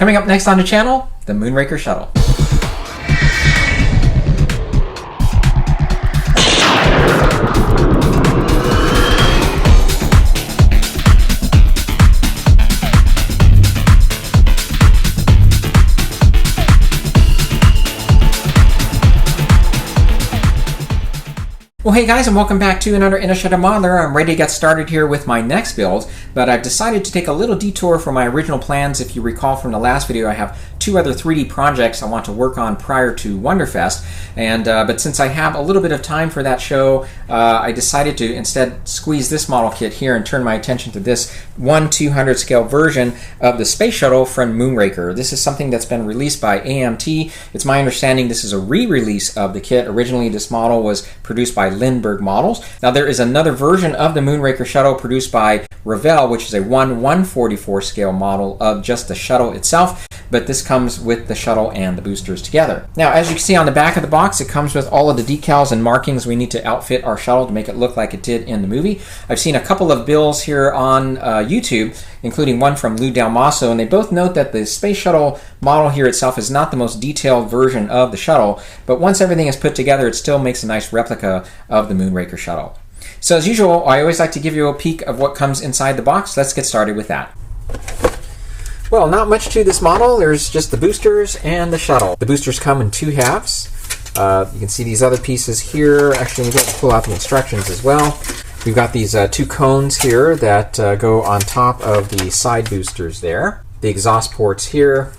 Coming up next on the channel, the Moonraker Shuttle. Well, hey guys, and welcome back to another In a Shuttle Modeler. I'm ready to get started here with my next build, but I've decided to take a little detour from my original plans. If you recall from the last video, I have two other 3D projects I want to work on prior to Wonderfest, and but since I have a little bit of time for that show, I decided to instead squeeze this model kit here and turn my attention to this 1/200 scale version of the Space Shuttle from Moonraker. This is something that's been released by AMT. It's my understanding this is a re-release of the kit. Originally, this model was produced by Lindbergh Models. Now, there is another version of the Moonraker Shuttle produced by Revell, which is a 1/144 scale model of just the shuttle itself, but this comes with the shuttle and the boosters together. Now, as you can see on the back of the box, it comes with all of the decals and markings we need to outfit our shuttle to make it look like it did in the movie. I've seen a couple of builds here on YouTube, including one from Dalmaso, and they both note that the Space Shuttle model here itself is not the most detailed version of the shuttle, but once everything is put together, it still makes a nice replica of the Moonraker Shuttle. So as usual, I always like to give you a peek of what comes inside the box. Let's get started with that. Well, not much to this model. There's just the boosters and the shuttle. The boosters come in two halves. You can see these other pieces here. Actually, we have to pull out the instructions as well. We've got these two cones here that go on top of the side boosters there. The exhaust ports here.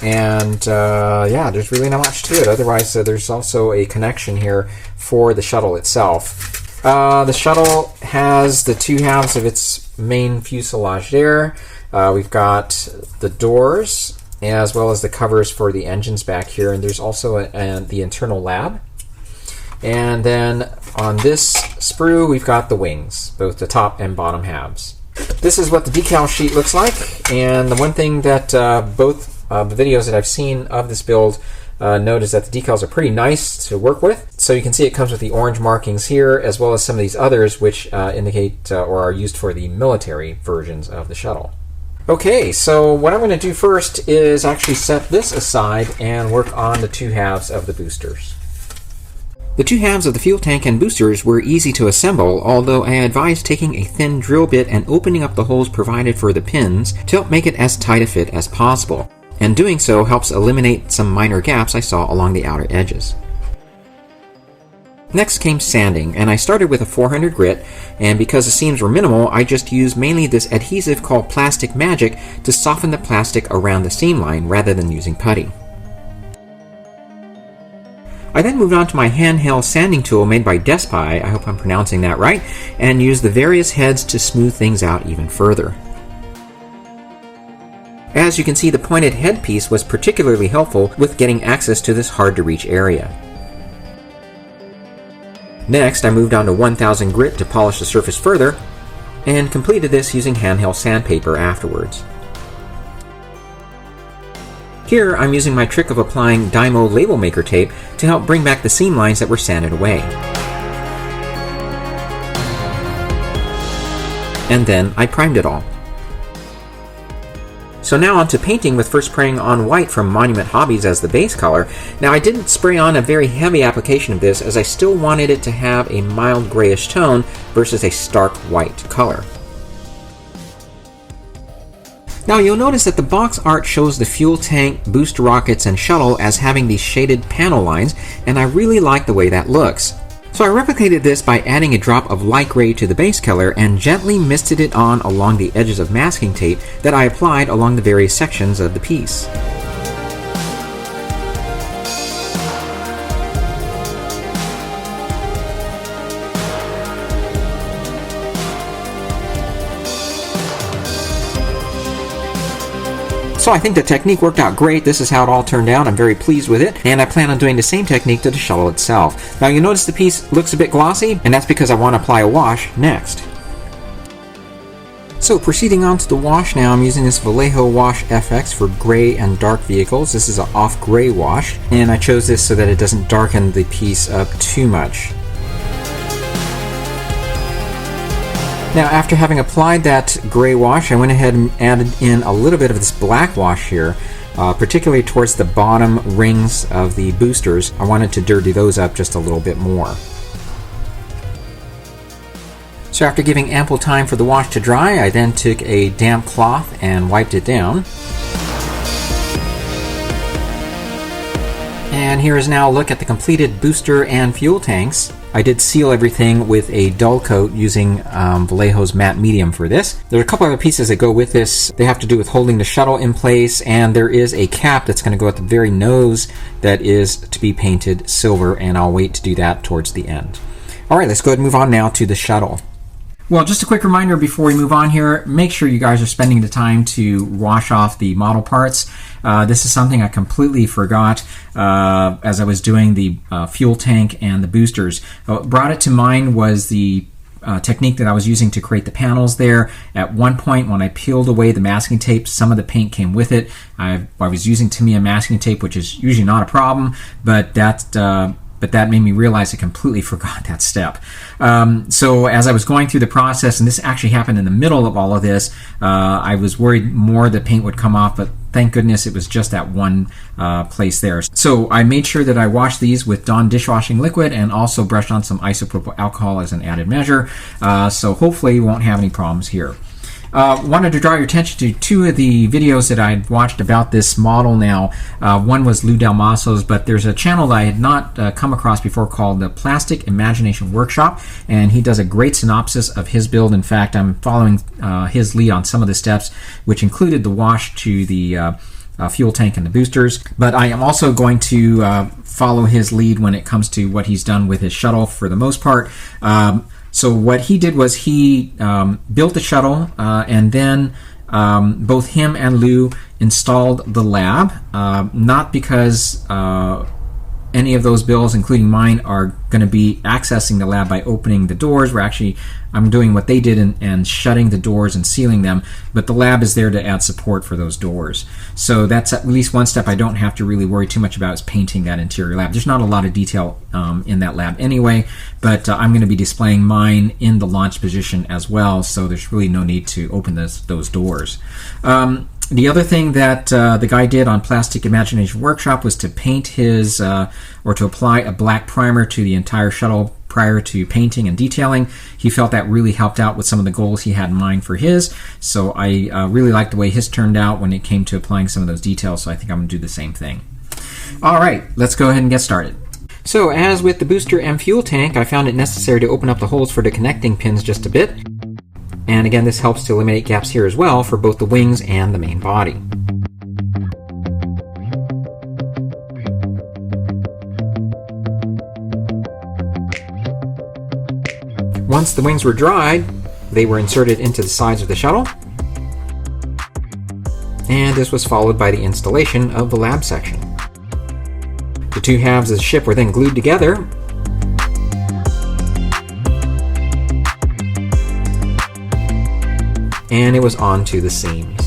And yeah, there's really not much to it. Otherwise, there's also a connection here for the shuttle itself. The shuttle has the two halves of its main fuselage there. We've got the doors as well as the covers for the engines back here, and there's also the internal lab. And then on this sprue, we've got the wings, both the top and bottom halves. This is what the decal sheet looks like, and the one thing that both the videos that I've seen of this build note is that the decals are pretty nice to work with. So you can see it comes with the orange markings here, as well as some of these others which indicate or are used for the military versions of the shuttle. Okay, so what I'm going to do first is actually set this aside and work on the two halves of the boosters. The two halves of the fuel tank and boosters were easy to assemble, although I advise taking a thin drill bit and opening up the holes provided for the pins to help make it as tight a fit as possible. And doing so helps eliminate some minor gaps I saw along the outer edges. Next came sanding, and I started with a 400 grit, and because the seams were minimal, I just used mainly this adhesive called Plastic Magic to soften the plastic around the seam line rather than using putty. I then moved on to my handheld sanding tool made by Despy, I hope I'm pronouncing that right, and used the various heads to smooth things out even further. As you can see, the pointed headpiece was particularly helpful with getting access to this hard-to-reach area. Next, I moved on to 1000 grit to polish the surface further, and completed this using handheld sandpaper afterwards. Here, I'm using my trick of applying Dymo label maker tape to help bring back the seam lines that were sanded away. And then I primed it all. So now on to painting, with first spraying on white from Monument Hobbies as the base color. Now I didn't spray on a very heavy application of this, as I still wanted it to have a mild grayish tone versus a stark white color. Now you'll notice that the box art shows the fuel tank, booster rockets, and shuttle as having these shaded panel lines, and I really like the way that looks. So I replicated this by adding a drop of light gray to the base color and gently misted it on along the edges of masking tape that I applied along the various sections of the piece. So I think the technique worked out great. This is how it all turned out. I'm very pleased with it, and I plan on doing the same technique to the shuttle itself. Now you notice the piece looks a bit glossy, and that's because I want to apply a wash next. So proceeding on to the wash now, I'm using this Vallejo Wash FX for gray and dark vehicles. This is an off gray wash, and I chose this so that it doesn't darken the piece up too much. Now, after having applied that gray wash, I went ahead and added in a little bit of this black wash here, particularly towards the bottom rings of the boosters. I wanted to dirty those up just a little bit more. So after giving ample time for the wash to dry, I then took a damp cloth and wiped it down. And here is now a look at the completed booster and fuel tanks. I did seal everything with a dull coat using Vallejo's matte medium for this. There are a couple other pieces that go with this. They have to do with holding the shuttle in place, and there is a cap that's going to go at the very nose that is to be painted silver, and I'll wait to do that towards the end. All right, let's go ahead and move on now to the shuttle. Well, just a quick reminder before we move on here, make sure you guys are spending the time to wash off the model parts. This is something I completely forgot as I was doing the fuel tank and the boosters. What brought it to mind was the technique that I was using to create the panels there. At one point when I peeled away the masking tape, some of the paint came with it. I was using Tamiya masking tape, which is usually not a problem, but that made me realize I completely forgot that step. So as I was going through the process, and this actually happened in the middle of all of this, I was worried more the paint would come off, but thank goodness it was just that one place there. So I made sure that I washed these with Dawn dishwashing liquid and also brushed on some isopropyl alcohol as an added measure. So hopefully we won't have any problems here. Wanted to draw your attention to two of the videos that I'd watched about this model now. One was Lou Dalmaso's, but there's a channel that I had not come across before called the Plastic Imagination Workshop, and he does a great synopsis of his build. In fact, I'm following his lead on some of the steps, which included the wash to the fuel tank and the boosters. But I am also going to follow his lead when it comes to what he's done with his shuttle for the most part. So what he did was he built the shuttle, and then both him and Lou installed the lab, not because any of those builds, including mine, are going to be accessing the lab by opening the doors. I'm doing what they did and shutting the doors and sealing them, but the lab is there to add support for those doors. So that's at least one step I don't have to really worry too much about, is painting that interior lab. There's not a lot of detail in that lab anyway, but I'm going to be displaying mine in the launch position as well, so there's really no need to open those doors. The other thing that the guy did on Plastic Imagination Workshop was to paint his, or to apply a black primer to the entire shuttle prior to painting and detailing. He felt that really helped out with some of the goals he had in mind for his, so I really liked the way his turned out when it came to applying some of those details, so I think I'm going to do the same thing. Alright, let's go ahead and get started. So as with the booster and fuel tank, I found it necessary to open up the holes for the connecting pins just a bit. And again, this helps to eliminate gaps here as well for both the wings and the main body. Once the wings were dried, they were inserted into the sides of the shuttle, and this was followed by the installation of the lab section. The two halves of the ship were then glued together, and it was on to the seams.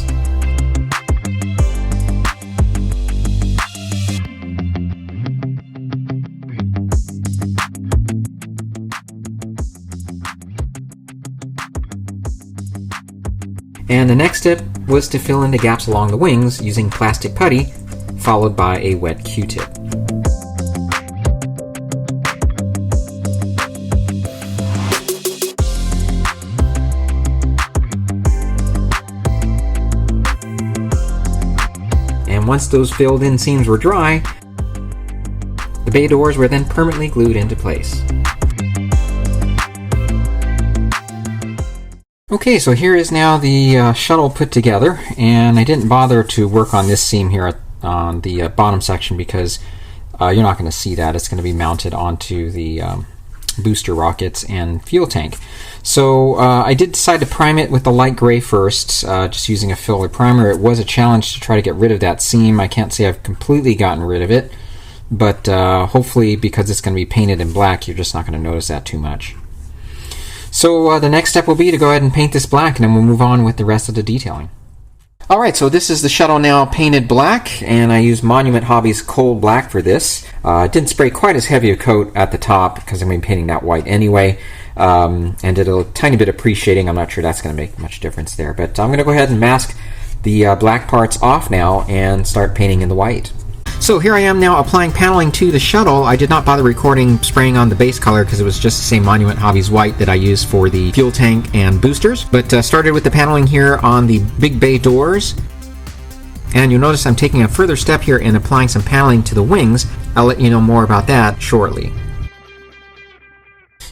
And the next step was to fill in the gaps along the wings using plastic putty, followed by a wet Q-tip. And once those filled in seams were dry, the bay doors were then permanently glued into place. Okay, so here is now the shuttle put together, and I didn't bother to work on this seam here on the bottom section because you're not going to see that. It's going to be mounted onto the booster rockets and fuel tank. So I did decide to prime it with the light gray first, just using a filler primer. It was a challenge to try to get rid of that seam. I can't say I've completely gotten rid of it, but hopefully because it's going to be painted in black, you're just not going to notice that too much. So the next step will be to go ahead and paint this black, and then we'll move on with the rest of the detailing. Alright, so this is the shuttle now painted black, and I used Monument Hobbies Coal Black for this. Didn't spray quite as heavy a coat at the top because I'm going to be painting that white anyway. and did a tiny bit of pre-shading. I'm not sure that's going to make much difference there, but I'm going to go ahead and mask the black parts off now and start painting in the white. So here I am now applying paneling to the shuttle. I did not bother recording spraying on the base color because it was just the same Monument Hobbies white that I used for the fuel tank and boosters, but started with the paneling here on the big bay doors. And you'll notice I'm taking a further step here and applying some paneling to the wings. I'll let you know more about that shortly.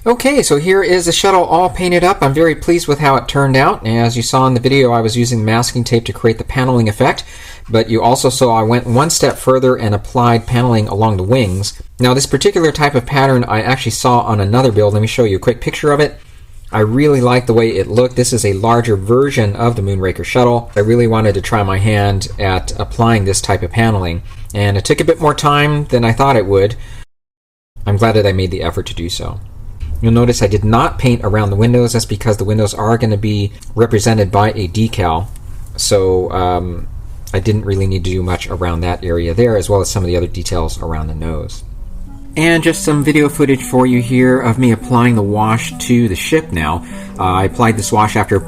Okay, so here is the shuttle all painted up. I'm very pleased with how it turned out. As you saw in the video, I was using masking tape to create the paneling effect, but you also saw I went one step further and applied paneling along the wings. Now, this particular type of pattern I actually saw on another build. Let me show you a quick picture of it. I really like the way it looked. This is a larger version of the Moonraker Shuttle. I really wanted to try my hand at applying this type of paneling, and it took a bit more time than I thought it would. I'm glad that I made the effort to do so. You'll notice I did not paint around the windows. That's because the windows are going to be represented by a decal, so I didn't really need to do much around that area there, as well as some of the other details around the nose. And just some video footage for you here of me applying the wash to the ship now. I applied this wash after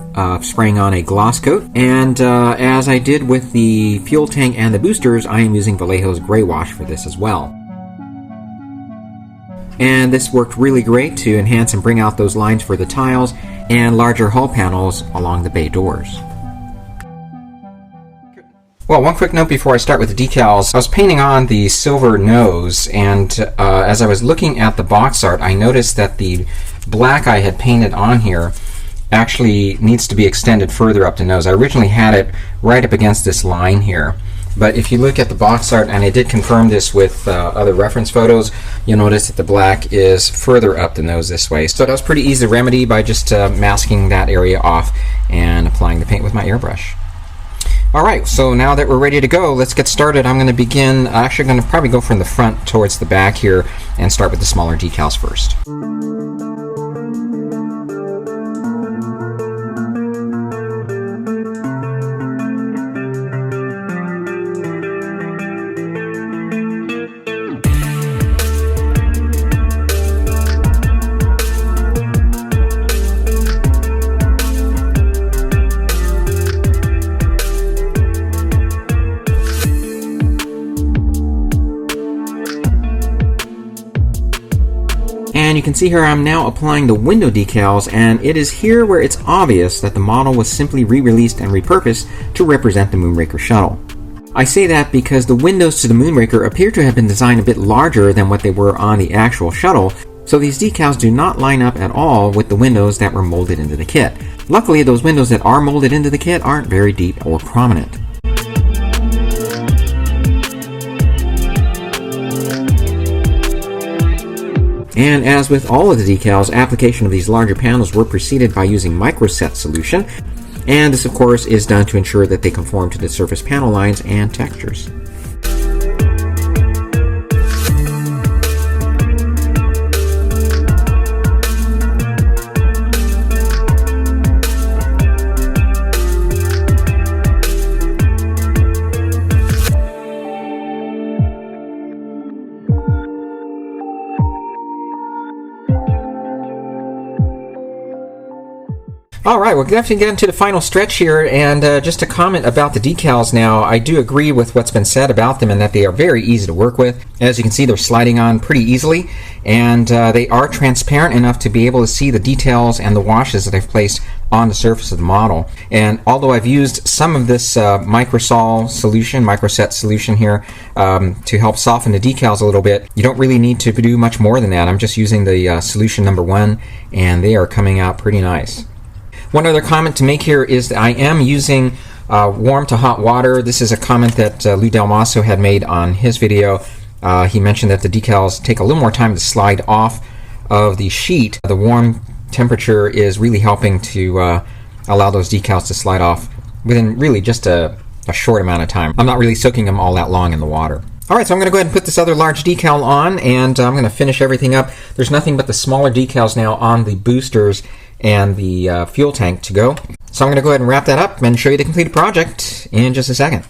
spraying on a gloss coat, and as I did with the fuel tank and the boosters, I am using Vallejo's gray wash for this as well. And this worked really great to enhance and bring out those lines for the tiles and larger hull panels along the bay doors. Well, one quick note before I start with the decals. I was painting on the silver nose, and as I was looking at the box art, I noticed that the black I had painted on here actually needs to be extended further up the nose. I originally had it right up against this line here, but if you look at the box art, and I did confirm this with other reference photos, you'll notice that the black is further up the nose this way. So that was pretty easy to remedy by just masking that area off and applying the paint with my airbrush. Alright, so now that we're ready to go, let's get started. I'm going to begin, actually going to probably go from the front towards the back here and start with the smaller decals first. And you can see here I'm now applying the window decals, and it is here where it's obvious that the model was simply re-released and repurposed to represent the Moonraker Shuttle. I say that because the windows to the Moonraker appear to have been designed a bit larger than what they were on the actual shuttle, so these decals do not line up at all with the windows that were molded into the kit. Luckily, those windows that are molded into the kit aren't very deep or prominent. And as with all of the decals, application of these larger panels were preceded by using microset solution, and this of course is done to ensure that they conform to the surface panel lines and textures. Alright, we'll definitely get into the final stretch here, and just to comment about the decals now, I do agree with what's been said about them and that they are very easy to work with. As you can see, they're sliding on pretty easily, and they are transparent enough to be able to see the details and the washes that I've placed on the surface of the model. And although I've used some of this microset solution here to help soften the decals a little bit, you don't really need to do much more than that. I'm just using the solution number 1, and they are coming out pretty nice. One other comment to make here is that I am using warm to hot water. This is a comment that Lou Dalmaso had made on his video. He mentioned that the decals take a little more time to slide off of the sheet. The warm temperature is really helping to allow those decals to slide off within really just a short amount of time. I'm not really soaking them all that long in the water. Alright, so I'm going to go ahead and put this other large decal on, and I'm going to finish everything up. There's nothing but the smaller decals now on the boosters and the fuel tank to go. So I'm going to go ahead and wrap that up and show you the completed project in just a second.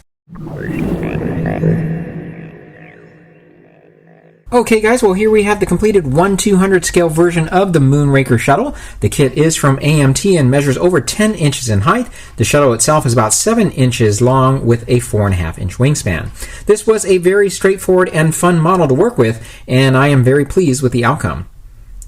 Okay guys, well here we have the completed 1/200 scale version of the Moonraker Shuttle. The kit is from AMT and measures over 10 inches in height. The shuttle itself is about 7 inches long with a 4.5 inch wingspan. This was a very straightforward and fun model to work with, and I am very pleased with the outcome.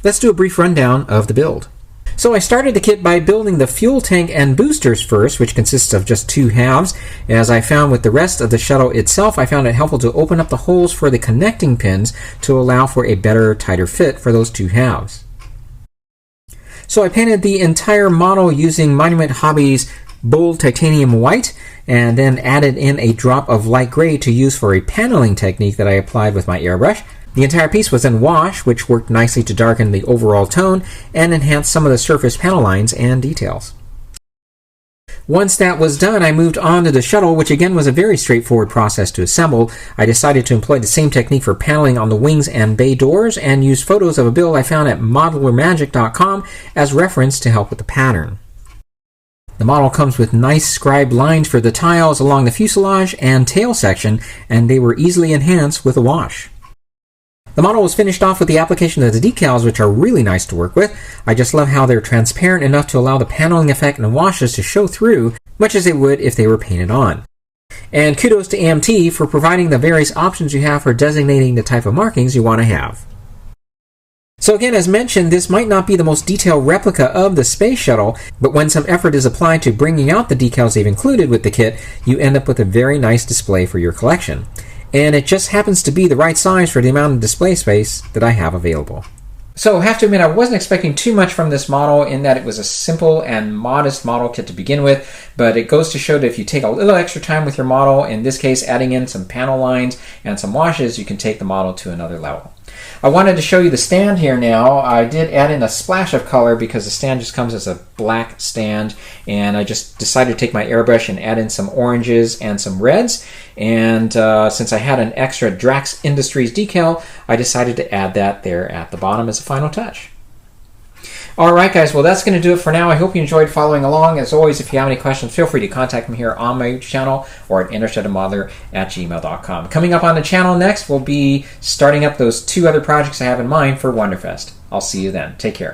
Let's do a brief rundown of the build. So I started the kit by building the fuel tank and boosters first, which consists of just 2 halves. As I found with the rest of the shuttle itself, I found it helpful to open up the holes for the connecting pins to allow for a better, tighter fit for those 2 halves. So I painted the entire model using Monument Hobbies Bold Titanium White, and then added in a drop of light gray to use for a paneling technique that I applied with my airbrush. The entire piece was then washed, which worked nicely to darken the overall tone and enhance some of the surface panel lines and details. Once that was done, I moved on to the shuttle, which again was a very straightforward process to assemble. I decided to employ the same technique for paneling on the wings and bay doors and used photos of a build I found at modelermagic.com as reference to help with the pattern. The model comes with nice scribed lines for the tiles along the fuselage and tail section, and they were easily enhanced with a wash. The model was finished off with the application of the decals, which are really nice to work with. I just love how they're transparent enough to allow the paneling effect and washes to show through, much as they would if they were painted on. And kudos to AMT for providing the various options you have for designating the type of markings you want to have. So again, as mentioned, this might not be the most detailed replica of the space shuttle, but when some effort is applied to bringing out the decals they've included with the kit, you end up with a very nice display for your collection. And it just happens to be the right size for the amount of display space that I have available. So I have to admit, I wasn't expecting too much from this model in that it was a simple and modest model kit to begin with, but it goes to show that if you take a little extra time with your model, in this case adding in some panel lines and some washes, you can take the model to another level. I wanted to show you the stand here now. I did add in a splash of color because the stand just comes as a black stand, and I just decided to take my airbrush and add in some oranges and some reds, and since I had an extra Drax Industries decal, I decided to add that there at the bottom as a final touch. Alright guys, well that's going to do it for now. I hope you enjoyed following along. As always, if you have any questions, feel free to contact me here on my channel or at intershetedmodeler@gmail.com. Coming up on the channel next, we'll be starting up those 2 other projects I have in mind for Wonderfest. I'll see you then. Take care.